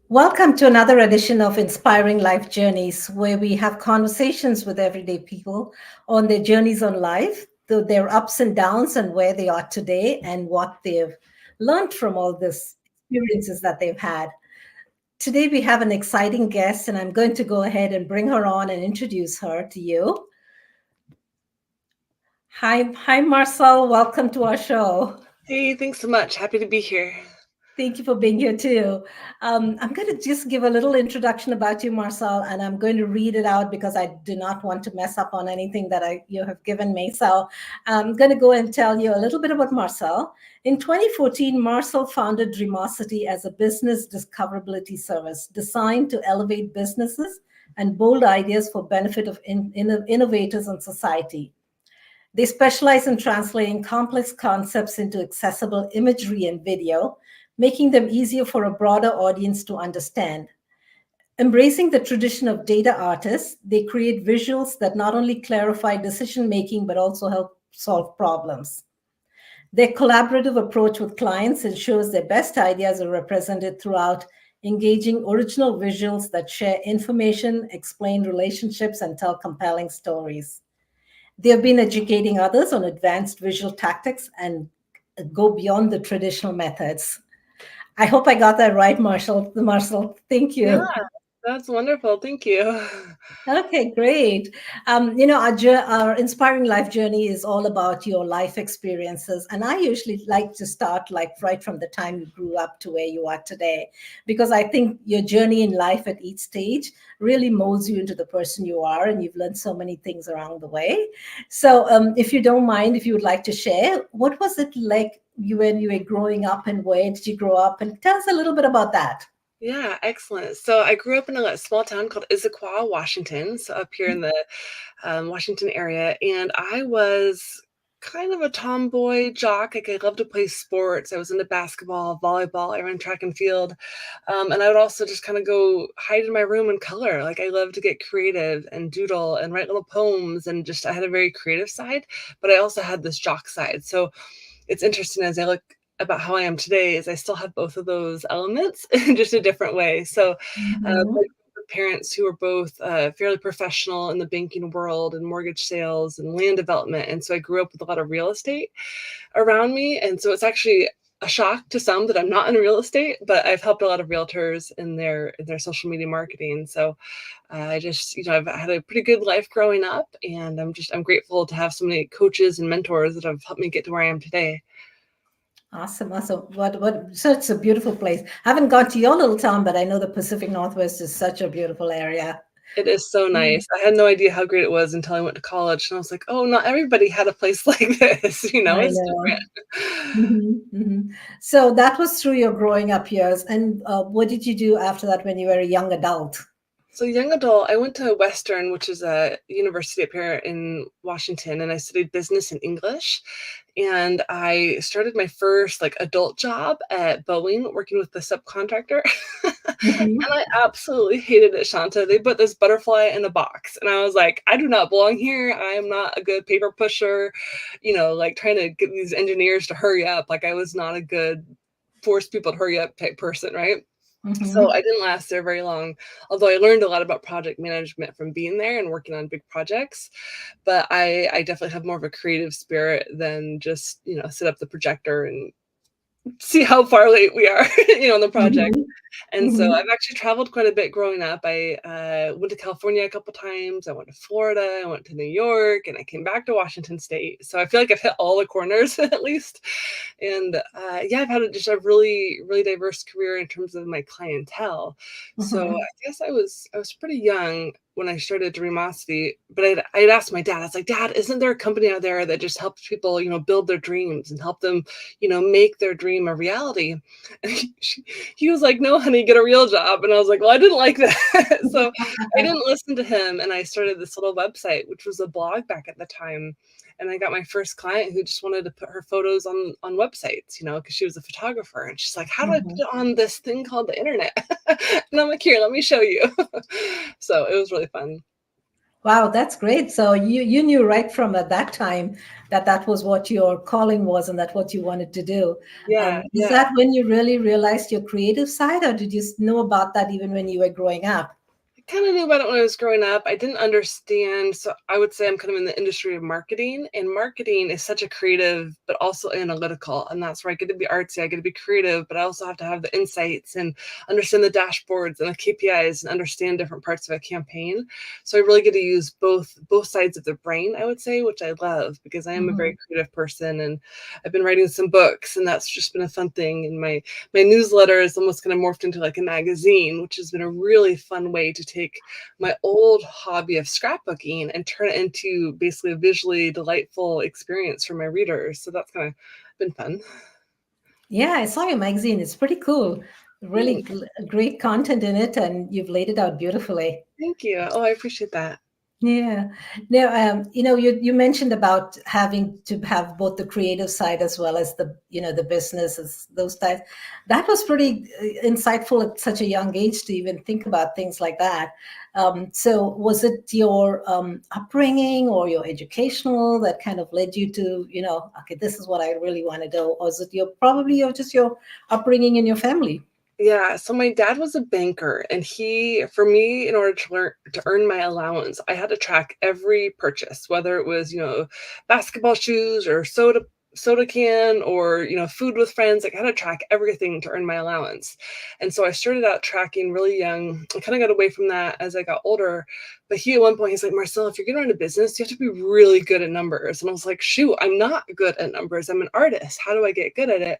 Welcome to another edition of Inspiring Life Journeys, where we have conversations with everyday people on their journeys on life, their ups and downs, and where they are today, and what they've learned from all this experiences that they've had. Today, we have an exciting guest, and I'm going to go ahead and bring her on and introduce her to you. Hi, Marcel. Welcome to our show. Hey, thanks so much. Happy to be here. Thank you for being here too. I'm going to just give a little introduction about you, Marcel, and I'm going to read it out because I do not want to mess up on anything that you have given me. So I'm going to go and tell you a little bit about Marcel. In 2014, Marcel founded Dreamocity as a business discoverability service designed to elevate businesses and bold ideas for benefit of innovators and society. They specialize in translating complex concepts into accessible imagery and video, making them easier for a broader audience to understand. Embracing the tradition of data artists, they create visuals that not only clarify decision making, but also help solve problems. Their collaborative approach with clients ensures their best ideas are represented throughout engaging original visuals that share information, explain relationships, and tell compelling stories. They have been educating others on advanced visual tactics and go beyond the traditional methods. I hope I got that right, Marshall. Marshall, thank Yeah, you. that's wonderful. Thank you. Okay, great. Our inspiring life journey is all about your life experiences, and I usually like to start like right from the time you grew up to where you are today, because I think your journey in life at each stage really molds you into the person you are, and you've learned so many things along the way. So, if you don't mind, if you would like to share, what was it like you when you were growing up, and where did you grow up, and tell us a little bit about that. Yeah, excellent. So I grew up in a small town called Issaquah, Washington, so up here in the Washington area, and I was kind of a tomboy jock. Like I loved to play sports. I was into basketball, volleyball. I ran track and field, and I would also just kind of go hide in my room and color. Like I love to get creative and doodle and write little poems, and just I had a very creative side, but I also had this jock side. So it's interesting as I look about how I am today is I still have both of those elements in just a different way. So, Mhm. my parents who were both fairly professional in the banking world and mortgage sales and land development, and so I grew up with a lot of real estate around me, and so it's actually a shock to some that I'm not in real estate, but I've helped a lot of realtors in their social media marketing. So I just, I've had a pretty good life growing up, and I'm grateful to have so many coaches and mentors that have helped me get to where I am today. Awesome, awesome. So it's a beautiful place. I haven't gone to your little town, but I know the Pacific Northwest is such a beautiful area. It is so Mm. nice. I had no idea how great it was until I went to college, and I was like, "Oh, not everybody had a place like this," I it's know. different. So that was through your growing up years. And what did you do after that when you were a young adult? So young adult, I went to Western, which is a university up here in Washington, and I studied business and English. And I started my first like adult job at Boeing, working with the subcontractor. Mhm. And I absolutely hated it, Shanta. They put this butterfly in a box, and I was like, I do not belong here. I am not a good paper pusher, like trying to get these engineers to hurry up. Like I was not a good force people to hurry up type person, right? So Mhm. I didn't last there very long, although I learned a lot about project management from being there and working on big projects. But I definitely have more of a creative spirit than just, sit up the projector and see how far late we are, on the project. Mhm. And so Mhm. I've actually traveled quite a bit growing up. I went to California a couple times. I went to Florida. I went to New York, and I came back to Washington State. So I feel like I've hit all the corners at least. And yeah, I've had just a really, really diverse career in terms of my clientele. So Mhm. I guess I was pretty young when I started Dreamocity, but I'd asked my dad, I was like, Dad, isn't there a company out there that just helps people, build their dreams and help them, make their dream a reality? And he was like, no, honey, get a real job. And I was like, well, I didn't like that. So I didn't listen to him. And I started this little website, which was a blog back at the time. And I got my first client who just wanted to put her photos on websites, because she was a photographer. And she's like, how do I put Mhm. it on this thing called the internet? And I'm like, here, let me show you. So it was really fun. Wow, that's great. So you knew right from at that time that that was what your calling was and that what you wanted to do. Yeah, Is yeah. that when you really realized your creative side, or did you know about that even when you were growing up? I kind of knew about it when I was growing up. I didn't understand. So I would say I'm kind of in the industry of marketing, and marketing is such a creative, but also analytical. And that's where I get to be artsy. I get to be creative, but I also have to have the insights and understand the dashboards and the KPIs and understand different parts of a campaign. So I really get to use both sides of the brain, I would say, which I love because I am a very Mhm. creative person, and I've been writing some books, and that's just been a fun thing. And my newsletter is almost kind of morphed into like a magazine, which has been a really fun way to take my old hobby of scrapbooking and turn it into basically a visually delightful experience for my readers. So that's kind of been fun. Yeah, I saw your magazine. It's pretty cool. Really Thanks. great content in it, and you've laid it out beautifully. Thank you. Oh, I appreciate that. Yeah. Now, you mentioned about having to have both the creative side as well as the businesses, those types. That was pretty insightful at such a young age to even think about things like that. So, was it your upbringing or your educational that kind of led you to, okay, this is what I really want to do? Or is it just your upbringing in your family? Yeah, so my dad was a banker, and for me, in order to earn my allowance, I had to track every purchase, whether it was, basketball shoes or soda can or, food with friends. Like I had to track everything to earn my allowance. And so I started out tracking really young. I kind of got away from that as I got older. But he at one point he's like, Marcelle, if you're gonna run a business, you have to be really good at numbers. And I was like, shoot, I'm not good at numbers. I'm an artist. How do I get good at it?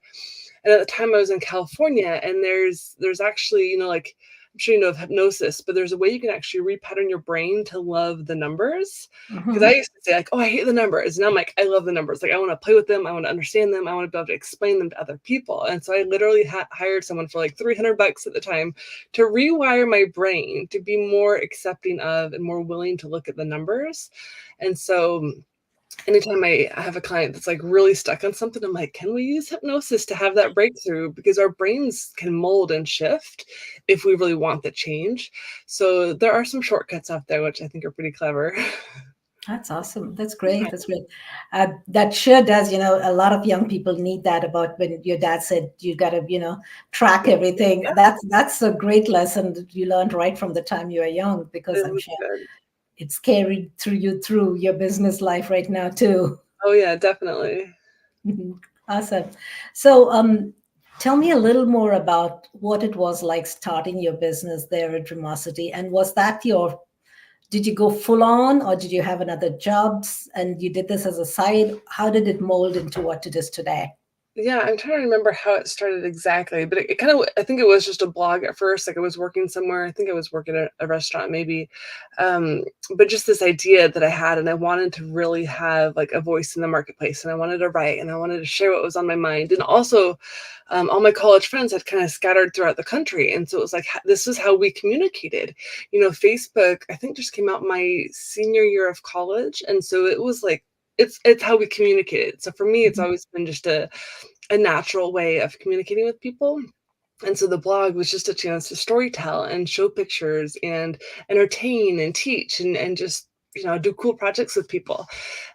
And at the time I was in California, and there's actually, like I'm sure you know of hypnosis, but there's a way you can actually repattern your brain to love the numbers. Because I Hmm. used to say like, oh, I hate the numbers. And now I'm like, I love the numbers. Like I want to play with them. I want to understand them. I want to be able to explain them to other people. And so I literally hired someone for like $300 at the time to rewire my brain to be more accepting of and more willing to look at the numbers. And so anytime I have a client that's like really stuck on something, I'm like, can we use hypnosis to have that breakthrough? Because our brains can mold and shift if we really want the change. So there are some shortcuts out there, which I think are pretty clever. That's awesome. That's Yeah. great. That's great. That sure does. A lot of young people need that. About when your dad said you got to, track everything. That's a great lesson that you learned right from the time you were young, because It I'm was sure good. it's carried through your business life right now too. Oh yeah, definitely. Awesome. So, tell me a little more about what it was like starting your business there at Dreamocity, and was that your did you go full on, or did you have another jobs and you did this as a side? How did it mold into what it is today? Yeah, I'm trying to remember how it started exactly, but it kind of, I think it was just a blog at first. Like I was working somewhere, I think I was working at a restaurant maybe. Um, but just this idea that I had, and I wanted to really have like a voice in the marketplace, and I wanted to write, and I wanted to share what was on my mind. And also, all my college friends had kind of scattered throughout the country. And so it was like, this is how we communicated. Facebook, I think just came out my senior year of college. And so it was like, it's how we communicated. So for me, it's Mhm. always been just a natural way of communicating with people. And so the blog was just a chance to storytell and show pictures and entertain and teach and just, do cool projects with people.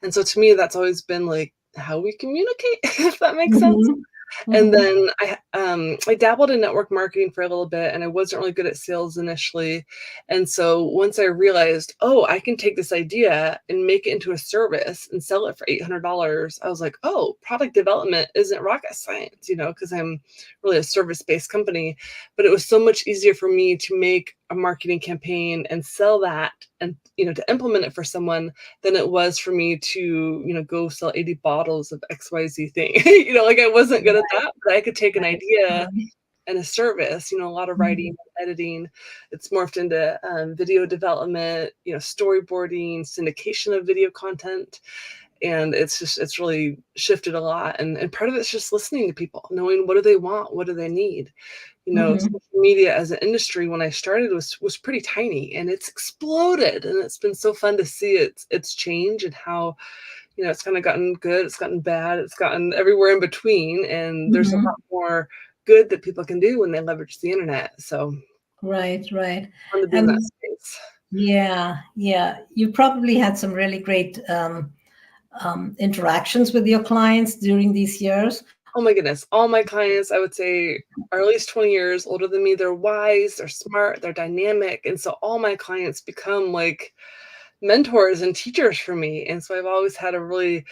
And so to me, that's always been like how we communicate, if that makes sense. Mhm. And Mhm. then I dabbled in network marketing for a little bit, and I wasn't really good at sales initially. And so once I realized, oh, I can take this idea and make it into a service and sell it for $800, I was like, oh, product development isn't rocket science, because I'm really a service-based company. But it was so much easier for me to make a marketing campaign and sell that and, to implement it for someone than it was for me to, go sell 80 bottles of XYZ thing. Like I wasn't good at that, but I could take an Right. idea Mhm. and a service, a lot of writing Mhm. and editing. It's morphed into video development, storyboarding, syndication of video content. And it's really shifted a lot. And part of it's just listening to people, knowing what do they want, what do they need. Mhm. Social media as an industry when I started was pretty tiny, and it's exploded, and it's been so fun to see its change and how it's kind of gotten good, it's gotten bad, it's gotten everywhere in between, and there's a lot Mhm. more good that people can do when they leverage the internet. So Right, right. fun to be in that And space. Yeah, yeah. You probably had some really great interactions with your clients during these years. Oh my goodness. All my clients, I would say, are at least 20 years older than me. They're wise, they're smart, they're dynamic. And so all my clients become like mentors and teachers for me. And so I've always had a really,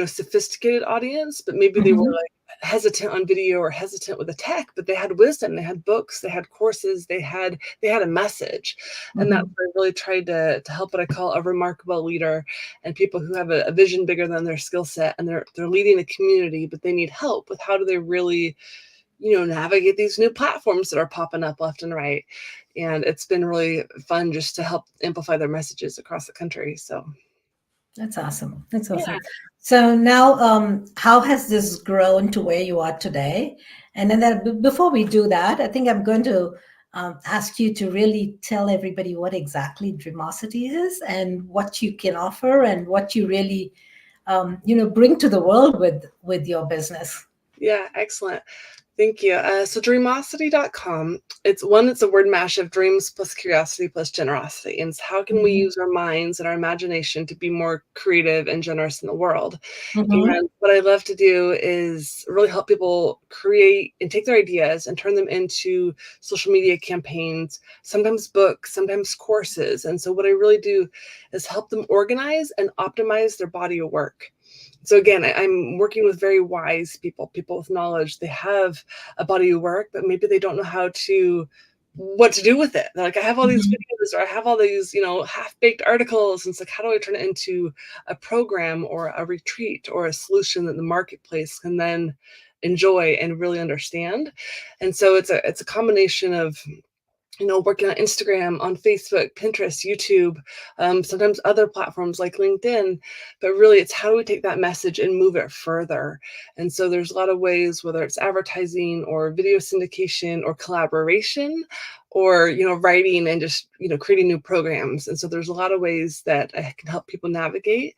sophisticated audience, but maybe they were Mhm, like hesitant on video or hesitant with the tech, but they had wisdom, they had books, they had courses, they had a message. And that's mhm. what I really tried to help what I call a remarkable leader, and people who have a vision bigger than their skill set, and they're leading a community, but they need help with how do they really navigate these new platforms that are popping up left and right. And it's been really fun just to help amplify their messages across the country. So, That's awesome. That's yeah, awesome. So now, how has this grown to where you are today? And then before we do that, I think I'm going to ask you to really tell everybody what exactly Dreamocity is and what you can offer and what you really, bring to the world with your business. yeah, excellent. Thank you. So dreamocity.com, it's a word mash of dreams plus curiosity plus generosity. And it's how can we Mhm, use our minds and our imagination to be more creative and generous in the world? mhm, And what I love to do is really help people create and take their ideas and turn them into social media campaigns, sometimes books, sometimes courses. And so what I really do is help them organize and optimize their body of work. So again, I'm working with very wise people, people with knowledge. They have a body of work, but maybe they don't know what to do with it. They're like, I have all these mhm, videos or I have all these, half-baked articles. And it's like, how do I turn it into a program or a retreat or a solution that the marketplace can then enjoy and really understand? And so it's a combination of working on Instagram, on Facebook, Pinterest, YouTube, sometimes other platforms like LinkedIn. But really, it's how do we take that message and move it further? And so there's a lot of ways, whether it's advertising or video syndication or collaboration or, writing and just, creating new programs. And so there's a lot of ways that I can help people navigate.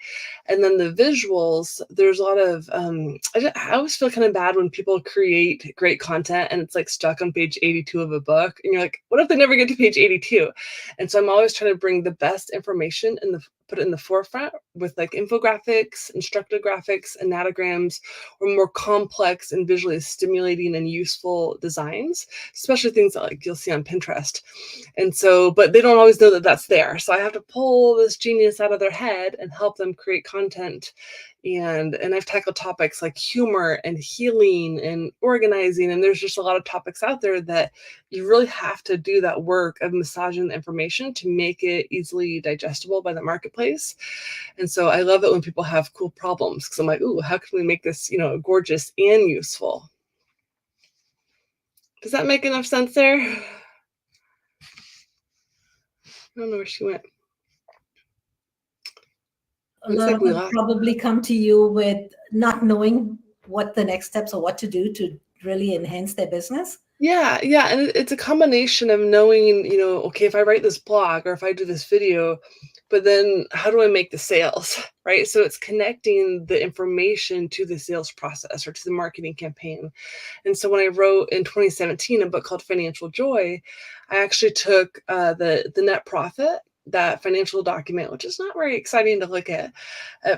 And then the visuals, there's a lot of, I always feel kind of bad when people create great content and it's like stuck on page 82 of a book. And you're like, what if they never get to page 82? And so I'm always trying to bring the best information put it in the forefront with like infographics, instructive graphics, anatograms, or more complex and visually stimulating and useful designs, especially things that like you'll see on Pinterest. And so, but they don't always know that that's there. So I have to pull this genius out of their head and help them create content. And I've tackled topics like humor and healing and organizing. And there's just a lot of topics out there that you really have to do that work of massaging the information to make it easily digestible by the marketplace. And so I love it when people have cool problems because I'm like, ooh, how can we make this, gorgeous and useful? Does that make enough sense there? I don't know where she went. A Looks lot like of we them lost. probably come to you with not knowing what the next steps or what to do to really enhance their business. Yeah, yeah, and it's a combination of knowing, okay, if I write this blog or if I do this video, but then how do I make the sales, right? So it's connecting the information to the sales process or to the marketing campaign. And so when I wrote in 2017 a book called Financial Joy, I actually took the net profit, that financial document, which is not very exciting to look at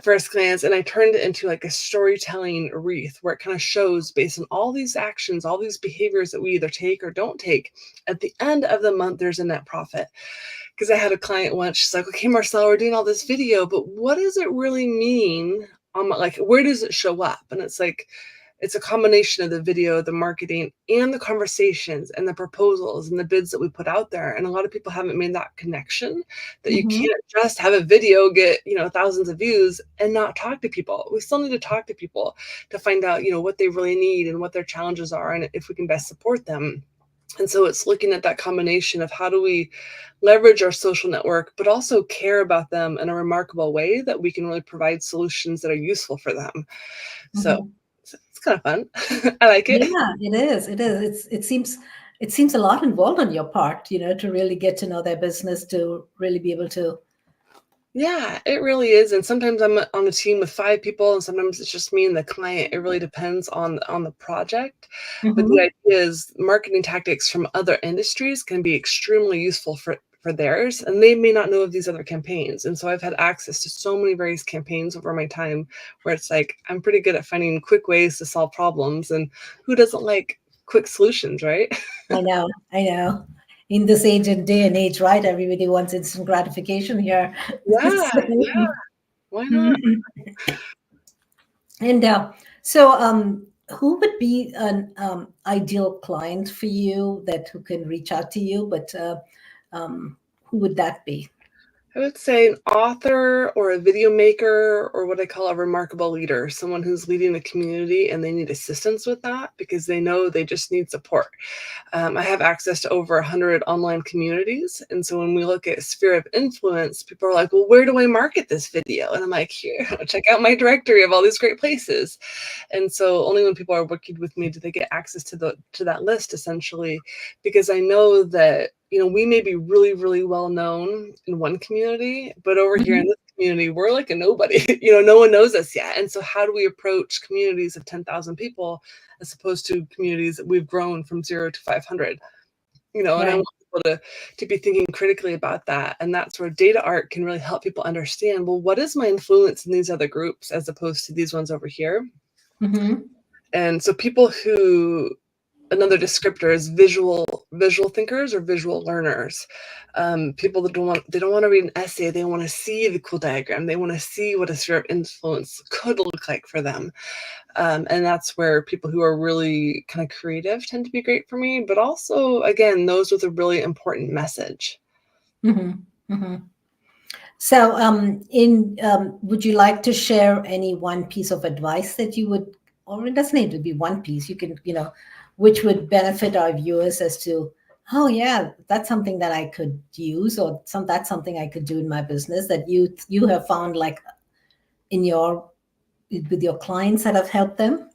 first glance, and I turned it into like a storytelling wreath where it kind of shows based on all these actions, all these behaviors that we either take or don't take. At the end of the month, there's a net profit. Because I had a client once, she's like, okay, Marcelle, we're doing all this video, but what does it really mean? Like, where does it show up? And it's like, it's a combination of the video, the marketing, and the conversations and the proposals and the bids that we put out there. And a lot of people haven't made that connection that you Mhm, can't just have a video get, thousands of views and not talk to people. We still need to talk to people to find out, what they really need and what their challenges are and if we can best support them. And so it's looking at that combination of how do we leverage our social network, but also care about them in a remarkable way that we can really provide solutions that are useful for them. So mhm. it's kind of fun. I like it. Yeah, it is. It is. It seems a lot involved on your part, to really get to know their business, to really be able to. Yeah, it really is. And sometimes I'm on a team with 5 people, and sometimes it's just me and the client. It really depends on the project. But the Mhm, idea is marketing tactics from other industries can be extremely useful for theirs, and they may not know of these other campaigns. And so I've had access to so many various campaigns over my time where it's like, I'm pretty good at finding quick ways to solve problems, and who doesn't like quick solutions, right? I know, I know. In this age and day and age, right? Everybody wants instant gratification here. Yeah, So, yeah. Why not? mhm. And so, who would be an ideal client for you that who can reach out to you? But who would that be? I would say an author or a video maker or what I call a remarkable leader, someone who's leading a community and they need assistance with that because they know they just need support. I have access to over 100 online communities. And so when we look at sphere of influence, people are like, well, where do I market this video? And I'm like, here, check out my directory of all these great places. And so only when people are working with me do they get access to that list, essentially, because I know that, we may be really, really well known in one community, but over here in Mhm. this community, we're like a nobody. No one knows us yet. And so how do we approach communities of 10,000 people as opposed to communities that we've grown from 0 to 500? And I Right. want people to be thinking critically about that. And that's where data art can really help people understand, well, what is my influence in these other groups as opposed to these ones over here? Hmm. And so people who, another descriptor is visual thinkers or visual learners. People that they don't want to read an essay, they want to see the cool diagram, they want to see what a sphere of influence could look like for them. And that's where people who are really kind of creative tend to be great for me, but also, again, those with a really important message. Hmm. Hmm. So, would you like to share any one piece of advice that you would, or it doesn't need to be one piece, you can, which would benefit our viewers as to, oh yeah, that's something that I could use, or that's something I could do in my business that you have found like in with your clients that have helped them?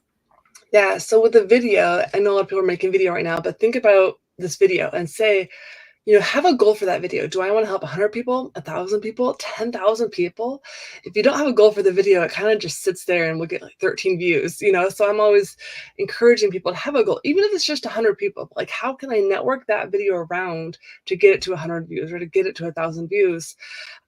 Yeah, so with the video, I know a lot of people are making video right now, but think about this video and say, have a goal for that video. Do I want to help 100 people, 1,000 people, 10,000 people? If you don't have a goal for the video, it kind of just sits there and will get like 13 views. So I'm always encouraging people to have a goal, even if it's just 100 people. Like, how can I network that video around to get it to 100 views or to get it to 1,000 views?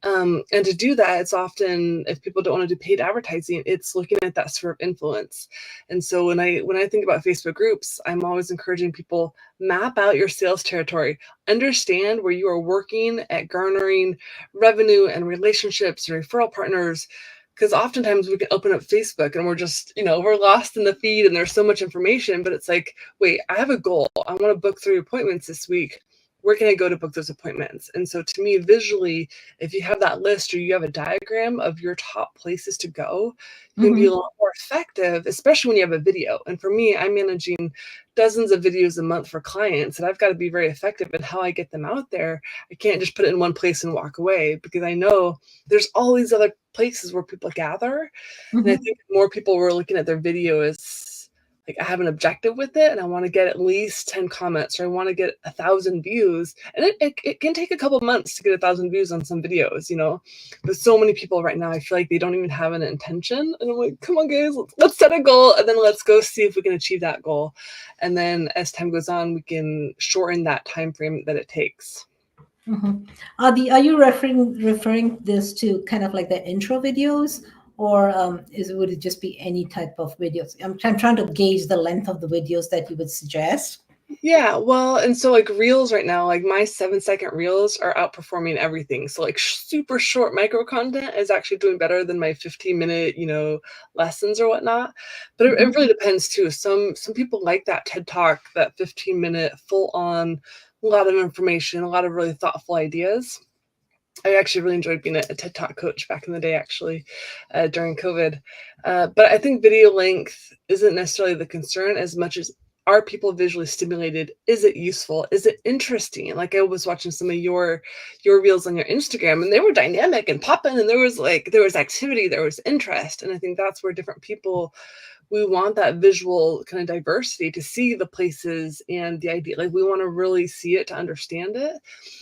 And to do that, it's often, if people don't want to do paid advertising, it's looking at that sphere of influence. And so when I think about Facebook groups, I'm always encouraging people, map out your sales territory, understand where you are working at garnering revenue and relationships and referral partners. Because oftentimes we can open up Facebook and we're just, we're lost in the feed and there's so much information, but it's like, wait, I have a goal. I want to book 3 appointments this week. Where can I go to book those appointments? And so to me, visually, if you have that list or you have a diagram of your top places to go, you can be a Hmm. lot more effective, especially when you have a video. And for me, I'm managing dozens of videos a month for clients, and I've got to be very effective in how I get them out there. I can't just put it in one place and walk away because I know there's all these other places where people gather. And I Hmm. think more people were looking at their video as like, I have an objective with it and I want to get at least 10 comments or I want to get 1,000 views. And it can take a couple months to get 1,000 views on some videos. There's so many people right now, I feel like they don't even have an intention. And I'm like, come on, guys, let's set a goal and then let's go see if we can achieve that goal. And then as time goes on, we can shorten that time frame that it takes. Hmm. Are you referring this to kind of like the intro videos, or would it just be any type of videos? I'm trying to gauge the length of the videos that you would suggest. Yeah, well, and so like reels right now, like my 7-second reels are outperforming everything. So like super short micro content is actually doing better than my 15-minute, lessons or whatnot. But it Mhm. really depends too. Some people like that TED Talk, that 15-minute full on, a lot of information, a lot of really thoughtful ideas. I actually really enjoyed being a TED Talk coach back in the day, actually, during COVID. But I think video length isn't necessarily the concern as much as, are people visually stimulated? Is it useful? Is it interesting? Like, I was watching some of your reels on your Instagram, and they were dynamic and popping, and there was activity, there was interest, and I think that's where different people, we want that visual kind of diversity to see the places and the idea. Like, we want to really see it to understand it.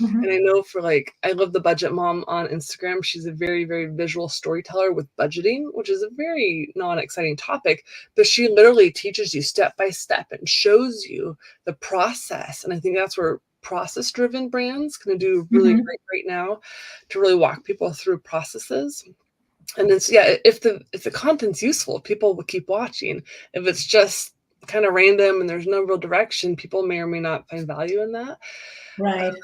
And I Mhm. know for like, I love the Budget Mom on Instagram. She's a very, very visual storyteller with budgeting, which is a very non-exciting topic, but she literally teaches you step by step and shows you the process. And I think that's where process-driven brands can do really great right now to really walk people through processes. And it's, yeah, if the content's useful, people will keep watching. If it's just kind of random and there's no real direction, people may or may not find value in that. Right.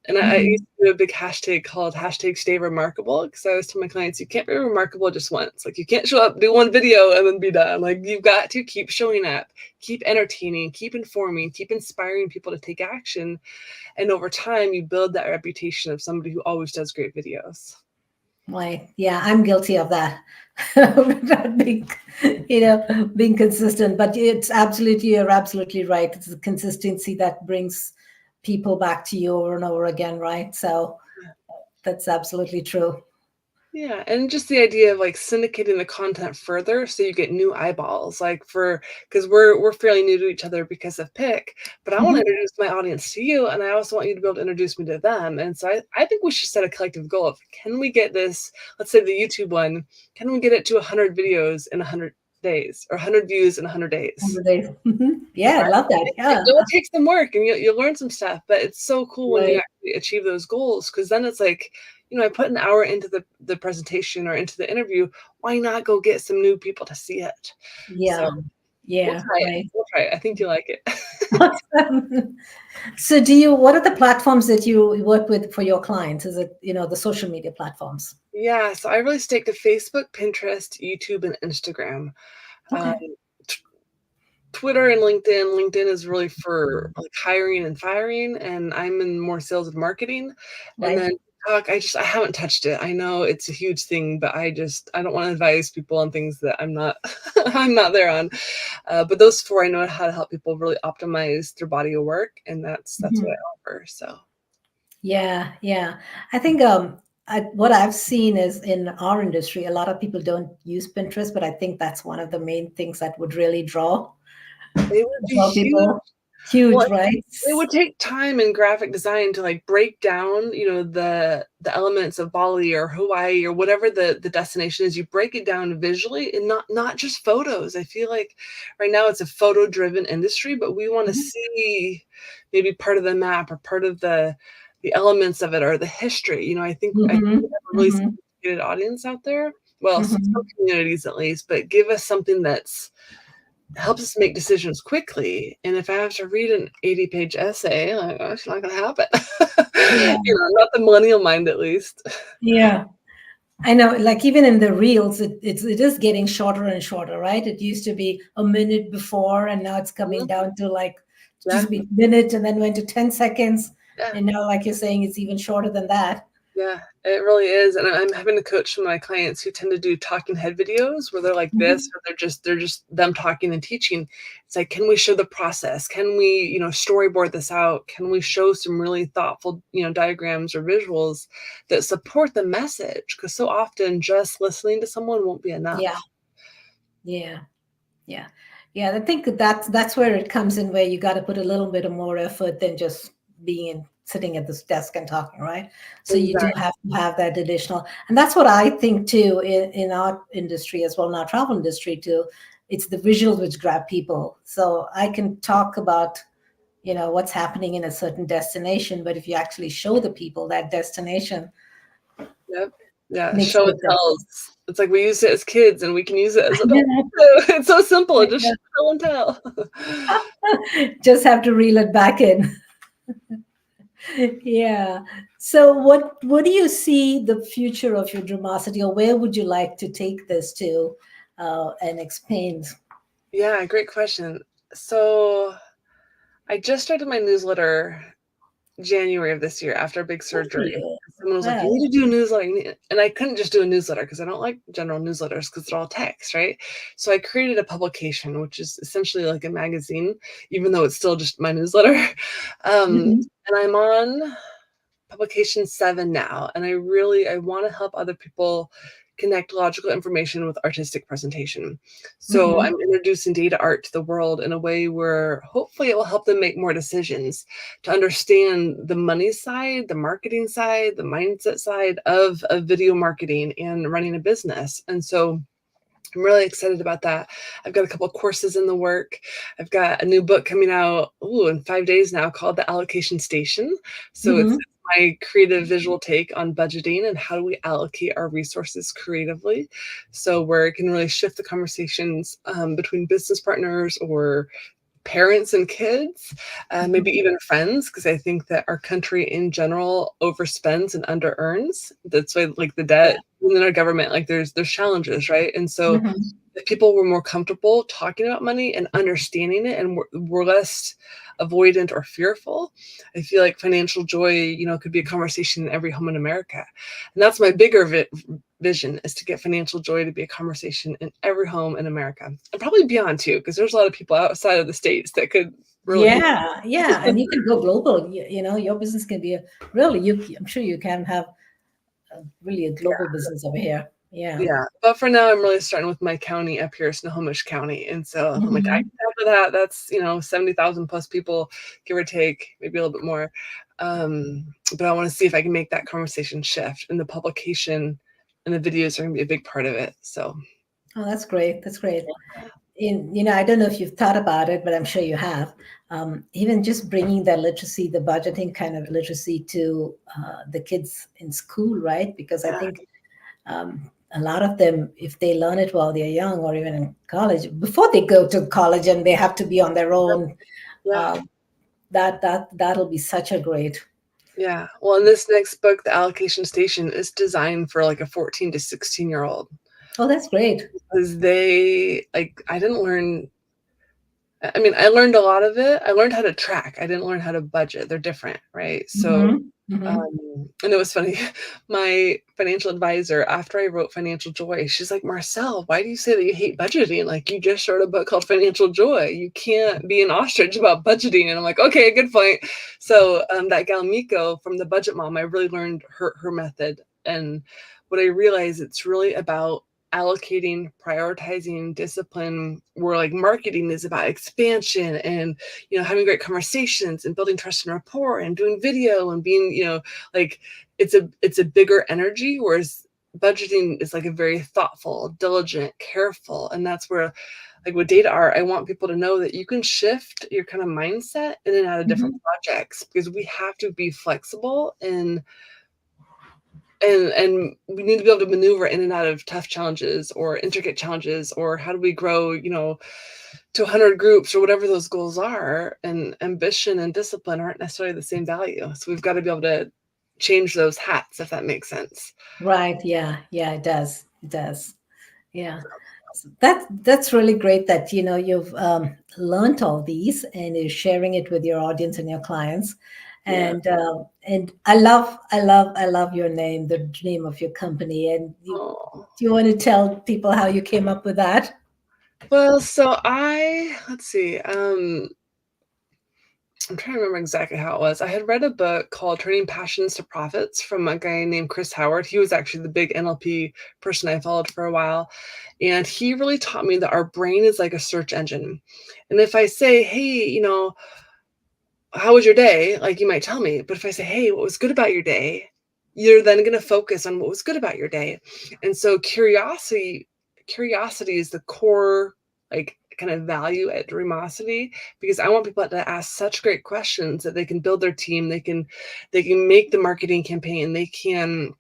And I used to do a big hashtag called hashtag stay remarkable, because I always tell my clients, you can't be remarkable just once. Like, you can't show up, do one video, and then be done. Like, you've got to keep showing up, keep entertaining, keep informing, keep inspiring people to take action. And over time, you build that reputation of somebody who always does great videos. Right. Yeah, I'm guilty of that. Not being, being consistent. But you're absolutely right. It's the consistency that brings people back to you over and over again, right? So that's absolutely true. Yeah, and just the idea of like syndicating the content further so you get new eyeballs, like because we're fairly new to each other because of PIC, but I want to introduce my audience to you, and I also want you to be able to introduce me to them. And so I think we should set a collective goal of, can we get this, let's say the YouTube one, can we get it to 100 videos in 100 days, or 100 views in 100 days? Yeah, I love that. Yeah. It all takes some work, and you'll learn some stuff, but it's so cool when you Right. actually achieve those goals, because then it's like, I put an hour into the presentation or into the interview. Why not go get some new people to see it? Yeah. So Yeah. we'll try Right. it. We'll try it. I think you like it. Awesome. So what are the platforms that you work with for your clients? Is it, the social media platforms? Yeah, so I really stick to Facebook, Pinterest, YouTube, and Instagram. Okay. Twitter and LinkedIn. LinkedIn is really for like hiring and firing, and I'm in more sales and marketing. And Right. then TikTok, I haven't touched it. I know it's a huge thing, but I don't want to advise people on things that I'm not I'm not there on. But those four, I know how to help people really optimize their body of work, and that's what I offer. So Yeah. Yeah. I think what I've seen is in our industry, a lot of people don't use Pinterest, but I think that's one of the main things that would really draw it would be huge. people. Huge, Well, right? it would take time in graphic design to like break down, the elements of Bali or Hawaii or whatever the destination is. You break it down visually, and not just photos. I feel like right now it's a photo driven industry, but we want to see maybe part of the map or part of the elements of it, or the history. I think we have a really sophisticated audience out there. Well, some communities at least, but give us something that's helps us make decisions quickly. And if I have to read an 80-page essay, like, oh, it's not going to happen. Yeah. Not the millennial mind, at least. Yeah. I know, like even in the reels, it is getting shorter and shorter, right? It used to be a minute before, and now it's coming down to like just be a minute, and then went to 10 seconds. Yeah. And now, like you're saying, it's even shorter than that. Yeah, it really is. And I'm having to coach some of my clients who tend to do talking head videos where they're like this, or they're just them talking and teaching. It's like, can we show the process? Can we, storyboard this out? Can we show some really thoughtful, diagrams or visuals that support the message? Because so often just listening to someone won't be enough. Yeah. Yeah. Yeah. Yeah. I think that's where it comes in, where you got to put a little bit of more effort than just sitting at this desk and talking, right? So you do have to have that additional, and that's what I think too in our industry as well, in our travel industry too. It's the visuals which grab people. So I can talk about, what's happening in a certain destination, but if you actually show the people that destination, Yep. Yeah, makes show a and difference. tells. It's like we use it as kids, and we can use it as adults. It's so simple. Just show and tell. Just have to reel it back in. Yeah. So what do you see the future of your Dreamocity, or where would you like to take this to and expand? Yeah, great question. So I just started my newsletter January of this year after a big surgery. Someone was like, you need to do a newsletter. And I couldn't just do a newsletter because I don't like general newsletters because they're all text, right? So I created a publication, which is essentially like a magazine, even though it's still just my newsletter. And I'm on publication 7 now. And I want to help other people connect logical information with artistic presentation. So I'm introducing data art to the world in a way where hopefully it will help them make more decisions, to understand the money side, the marketing side, the mindset side of video marketing and running a business. And so I'm really excited about that. I've got a couple courses in the work. I've got a new book coming out in 5 days now called The Allocation Station. So it's Mhm. my creative visual take on budgeting and how do we allocate our resources creatively. So where it can really shift the conversations between business partners or parents and kids, maybe even friends, because I think that our country in general overspends and under earns. That's why, like the Yeah. debt in our government, like there's challenges, right? And so Mhm. if people were more comfortable talking about money and understanding it, and were less avoidant or fearful, I feel like financial joy, could be a conversation in every home in America. And that's my bigger vision, is to get financial joy to be a conversation in every home in America, and probably beyond too, because there's a lot of people outside of the States that could really. Yeah, yeah, and you can go global. Your business can be I'm sure you can have really a global business over here. Yeah. Yeah, but for now, I'm really starting with my county up here, Snohomish County, and so I'm like, I Mhm. after that, that's 70,000 plus people, give or take, maybe a little bit more. But I want to see if I can make that conversation shift, and the publication and the videos are going to be a big part of it. So Oh, that's great. That's great. I don't know if you've thought about it, but I'm sure you have. Even just bringing that literacy, the budgeting kind of literacy to the kids in school, right? Because I yeah, think a lot of them, if they learn it while they're young or even in college, before they go to college and they have to be on their own, yeah, uh, that'll be such a great. yeah. Well, in this next book, The Allocation Station, is designed for like a 14 to 16-year-old, Oh, that's great. because I didn't learn. I mean, I learned a lot of it. I learned how to track. I didn't learn how to budget. They're different, right? So, Hmm. Hmm. and it was funny. My financial advisor, after I wrote Financial Joy, she's like, Marcelle, why do you say that you hate budgeting? Like, you just wrote a book called Financial Joy. You can't be an ostrich about budgeting. And I'm like, okay, good point. So, that gal Miko from the Budget Mom, I really learned her method. And what I realized, it's really about allocating, prioritizing, discipline, where like marketing is about expansion and having great conversations and building trust and rapport and doing video and being like it's a bigger energy, whereas budgeting is like a very thoughtful, diligent, careful. And that's where, like with data art, I want people to know that you can shift your kind of mindset in and out of different Hmm. projects, because we have to be flexible and we need to be able to maneuver in and out of tough challenges or intricate challenges, or how do we grow to 100 groups or whatever those goals are. And ambition and discipline aren't necessarily the same value, so we've got to be able to change those hats, if that makes sense. Right. Yeah. Yeah. It does. It does. Yeah. So that's really great that you've learned all these and you're sharing it with your audience and your clients. Yeah. And I love your name, the name of your company. And Oh. do you want to tell people how you came up with that? Well, so let's see. I'm trying to remember exactly how it was. I had read a book called Turning Passions to Profits from a guy named Chris Howard. He was actually the big NLP person I followed for a while. And he really taught me that our brain is like a search engine. And if I say, hey, how was your day? Like, you might tell me. But if I say, hey, what was good about your day? You're then going to focus on what was good about your day. And so curiosity is the core, like, kind of value at Dreamocity, because I want people to ask such great questions that they can build their team. They can make the marketing campaign. They can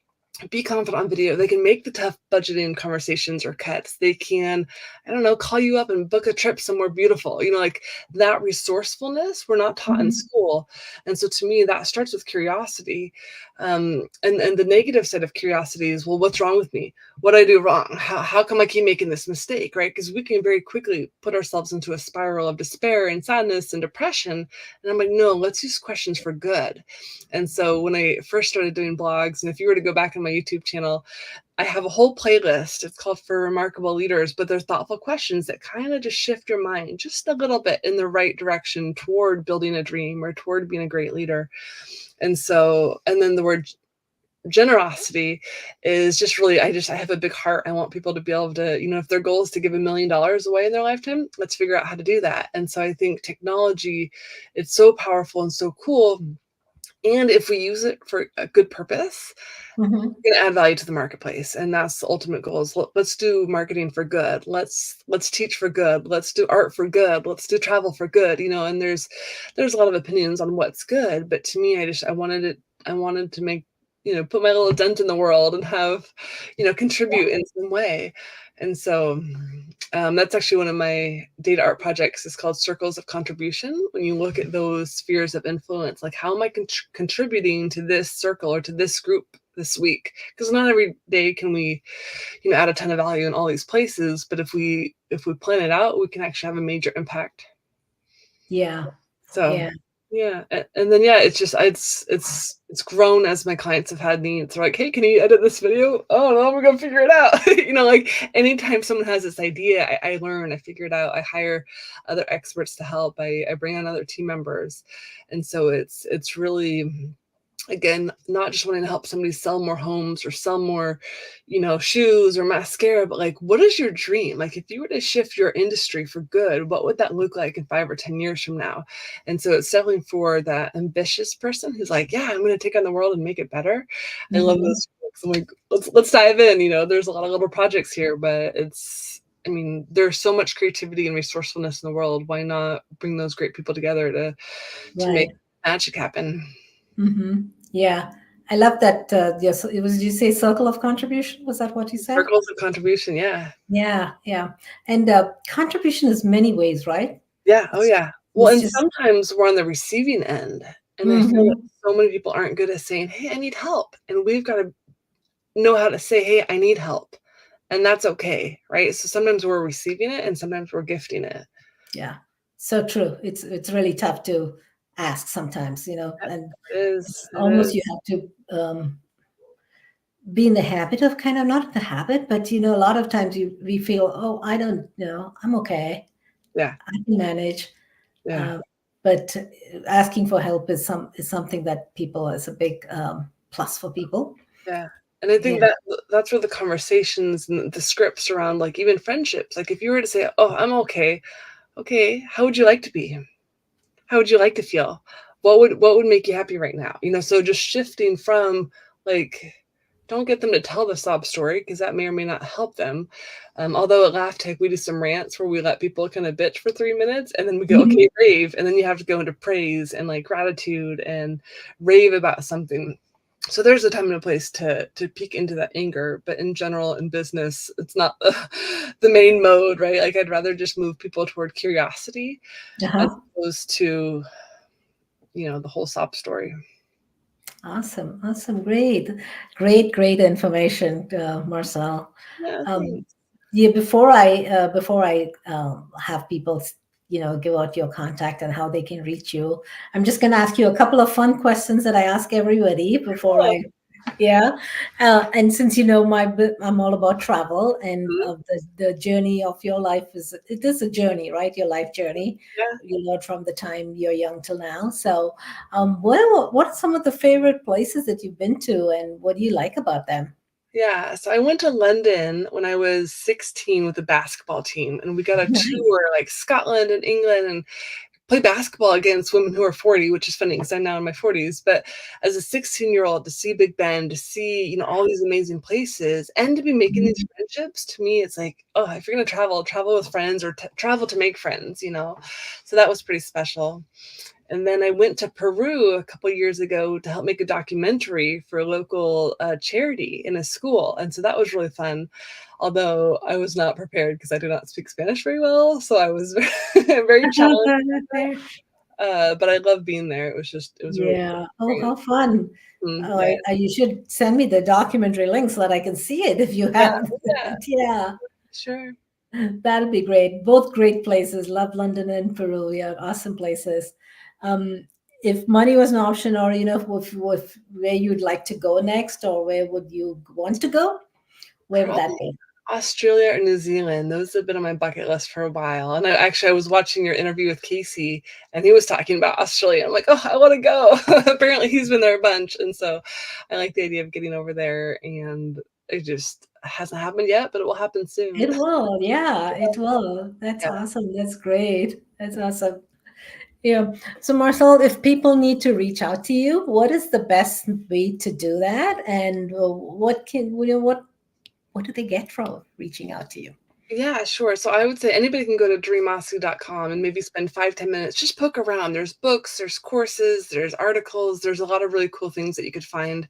be confident on video. They can make the tough budgeting conversations or cuts. They can, I don't know, call you up and book a trip somewhere beautiful. Like that resourcefulness we're not taught in Mhm. school. And so to me, that starts with curiosity. And the negative side of curiosity is, well, what's wrong with me? What did I do wrong? How come I keep making this mistake, right? Because we can very quickly put ourselves into a spiral of despair and sadness and depression. And I'm like, no, let's use questions for good. And so when I first started doing blogs, and if you were to go back on my YouTube channel, I have a whole playlist. It's called For Remarkable Leaders, but they're thoughtful questions that kind of just shift your mind just a little bit in the right direction toward building a dream or toward being a great leader. And then the word generosity is just really, I have a big heart. I want people to be able to, if their goal is to give $1 million away in their lifetime, let's figure out how to do that. And so I think technology, it's so powerful and so cool. And if we use it for a good purpose, Mhm. we're gonna add value to the marketplace, and that's the ultimate goal is let's do marketing for good. Let's teach for good. Let's do art for good. Let's do travel for good, and there's a lot of opinions on what's good, but to me, I wanted to make, put my little dent in the world and have, contribute in some way. And so that's actually one of my data art projects is called Circles of Contribution. When you look at those spheres of influence, like how am I contributing to this circle or to this group this week? Because not every day can we, add a ton of value in all these places. But if we plan it out, we can actually have a major impact. Yeah. So Yeah. yeah, and then yeah, it's just it's grown as my clients have had needs. They're like, hey, can you edit this video? Oh no, we're gonna figure it out. Like anytime someone has this idea, I learn, I figure it out, I hire other experts to help, I bring on other team members. And so it's really, again, not just wanting to help somebody sell more homes or sell more, shoes or mascara, but like, what is your dream? Like, if you were to shift your industry for good, what would that look like in 5 or 10 years from now? And so it's definitely for that ambitious person who's like, yeah, I'm going to take on the world and make it better. I love Mhm. those books. I'm like, let's dive in. There's a lot of little projects here, but there's so much creativity and resourcefulness in the world. Why not bring those great people together to make Right. magic happen? Yeah. I love that. Yes, it was. Did you say circle of contribution? Was that what you said? Circles of contribution, yeah. Yeah. Yeah. And contribution is many ways, right? Yeah, oh It's, yeah. Well, it's and just. sometimes we're on the receiving end, and I feel like Mhm. so many people aren't good at saying, "Hey, I need help," and we've gotta know how to say, "Hey, I need help," and that's okay, right? So sometimes we're receiving it, and sometimes we're gifting it. Yeah. So true. It's really tough to ask sometimes, Yep, and it's it almost you is. have to be in the habit of kind of not the habit, but a lot of times we feel, oh, I don't know, I'm okay, Yeah, I can manage. yeah, Uh, but asking for help is something that people is a big plus for people. yeah, and I think Yeah. that's where the conversations and the scripts around, like, even friendships, like, if you were to say, "Oh, I'm okay." "Okay, how would you like to be? How would you like to feel? What would make you happy right now?" So just shifting from, like, don't get them to tell the sob story because that may or may not help them. Although at Laugh Tech, we do some rants where we let people kind of bitch for 3 minutes and then we go, Mhm. okay, rave. And then you have to go into praise and like gratitude and rave about something. So there's a time and a place to peek into that anger, but in general, in business, it's not the main mode, right? Like I'd rather just move people toward curiosity as Uh-huh. opposed to, the whole sob story. Awesome, awesome, great information, Marcel. Yeah, Um, thanks. yeah, before I have people, give out your contact and how they can reach you, I'm just going to ask you a couple of fun questions that I ask everybody before Cool. I, yeah. And since I'm all about travel, and Mhm. the journey of your life it is a journey, right? Your life journey, Yeah. from the time you're young till now. So, what are some of the favorite places that you've been to, and what do you like about them? Yeah, so I went to London when I was 16 with a basketball team, and we got a Nice. tour, like, Scotland and England, and play basketball against women who are 40, which is funny because 'cause I'm now in my 40s, but as a 16-year-old, to see Big Ben, to see, all these amazing places, and to be making these Mhm. friendships, to me, it's like, oh, if you're gonna travel, travel with friends or t travel to make friends. So that was pretty special. And then I went to Peru a couple years ago to help make a documentary for a local charity in a school. And so that was really fun. Although I was not prepared because I do not speak Spanish very well. So I was very challenged. But I love being there. It was a really Yeah. Oh, great how fun. experience. Oh, Yeah. you should send me the documentary link so that I can see it if you Yeah. have Yeah. it. Yeah, Sure. that'll be great. Both great places. Love London and Peru. Yeah, awesome places. Um, if money was an option, or if where you'd like to go next, or where would you want to go, where would that Probably be? Australia or New Zealand. Those have been on my bucket list for a while. And I was watching your interview with Casey, and he was talking about Australia. I'm like, oh, I want to go. Apparently, he's been there a bunch, and so I like the idea of getting over there. And it just hasn't happened yet, but it will happen soon. It will. Yeah, it will. That's Yeah, awesome. That's great. That's awesome. Yeah. So, Marcel, if people need to reach out to you, what is the best way to do that? And what do they get from reaching out to you? Yeah, sure. So I would say anybody can go to dreamocity.com and maybe spend 5, 10 minutes, just poke around. There's books, there's courses, there's articles, there's a lot of really cool things that you could find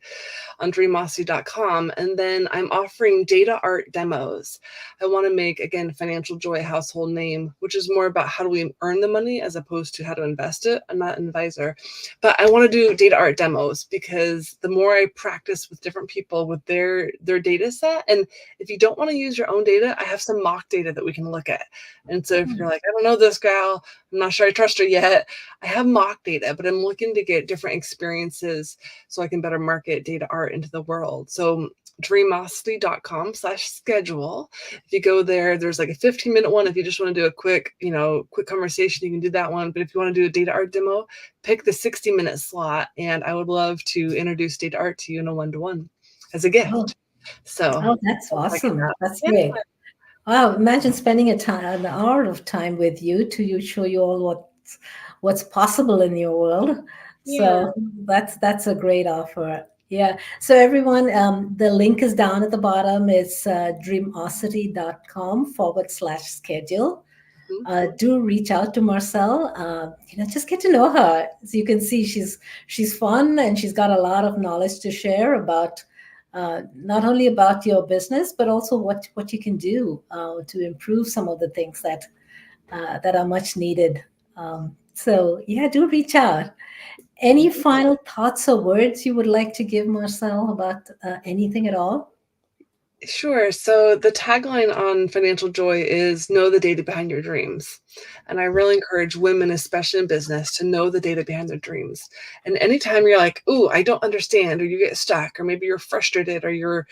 on dreamocity.com. And then I'm offering data art demos. I want to make, again, financial joy a household name, which is more about how do we earn the money as opposed to how to invest it. I'm not an advisor, but I want to do data art demos because the more I practice with different people with their data set, and if you don't want to use your own data, I have some mock data that we can look at. And so if you're like, I don't know this gal, I'm not sure I trust her yet, I have mock data, but I'm looking to get different experiences so I can better market data art into the world. So dreamocity.com/schedule. If you go there, there's like a 15-minute one. If you just want to do a quick conversation, you can do that one. But if you want to do a data art demo, pick the 60-minute slot. And I would love to introduce data art to you in a one-to-one as a gift. Oh, So that's awesome. That's yeah. great. Wow, imagine spending an hour of time with you to show you all what's possible in your world. Yeah. So that's a great offer. Yeah. So everyone, the link is down at the bottom. It's dreamocity.com/schedule. Do reach out to Marcelle. Just get to know her. As you can see, she's fun and she's got a lot of knowledge to share about not only about your business, but also what you can do to improve some of the things that are much needed. So yeah, do reach out. Any final thoughts or words you would like to give Marcelle about anything at all? Sure. So the tagline on Financial Joy is know the data behind your dreams. And I really encourage women, especially in business, to know the data behind their dreams. And anytime you're like, "Ooh, I don't understand," or you get stuck, or maybe you're frustrated, or you're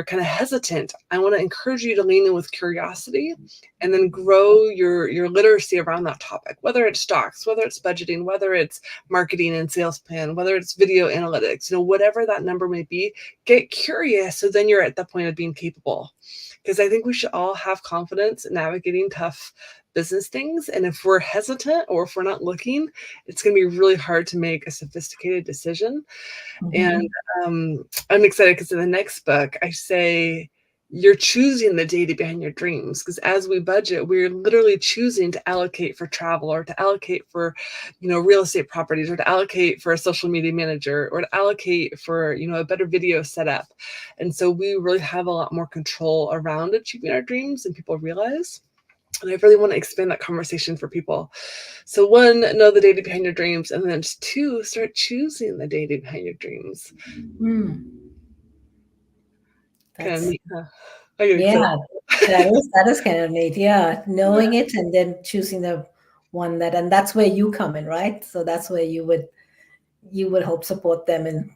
kind of hesitant, I want to encourage you to lean in with curiosity and then grow your literacy around that topic, whether it's stocks, whether it's budgeting, whether it's marketing and sales plan, whether it's video analytics, whatever that number may be, get curious. So then you're at the point of being capable. Because I think we should all have confidence in navigating tough business things. And if we're hesitant or if we're not looking, it's going to be really hard to make a sophisticated decision. And I'm excited because in the next book, I say you're choosing the data behind your dreams, because as we budget, we're literally choosing to allocate for travel or to allocate for, real estate properties, or to allocate for a social media manager, or to allocate for, a better video setup. And so we really have a lot more control around achieving our dreams than people realize. And I really want to expand that conversation for people. So 1, know the data behind your dreams. And then 2, start choosing the data behind your dreams. Kind of neat, huh? Yeah, that is kind of neat. Yeah, knowing it and then choosing the one and that's where you come in, right? So that's where you would help support them and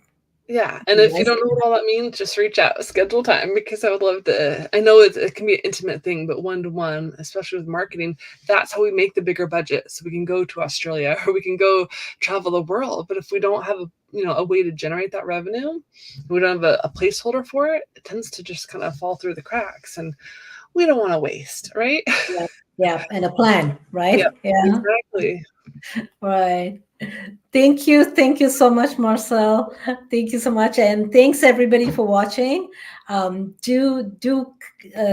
yeah. And if you don't know what all that means, just reach out, schedule time, because I would love to. I know it can be an intimate thing, but one-to-one, especially with marketing, that's how we make the bigger budget. So we can go to Australia or we can go travel the world. But if we don't have a way to generate that revenue, we don't have a placeholder for it, it tends to just kind of fall through the cracks, and we don't want to waste, right? Yeah, and a plan, right? Yeah, exactly. Right. Thank you so much, Marcelle. Thank you so much, and thanks everybody for watching. Do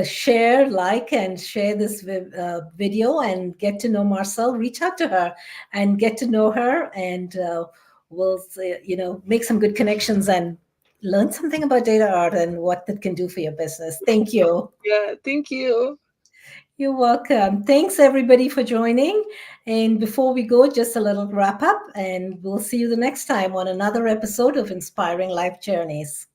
share, like, and share this video, and get to know Marcelle. Reach out to her and get to know her, and we'll make some good connections and learn something about data art and what that can do for your business. Thank you. Yeah, thank you. You're welcome. Thanks everybody for joining. And before we go, just a little wrap up, and we'll see you the next time on another episode of Inspiring Life Journeys.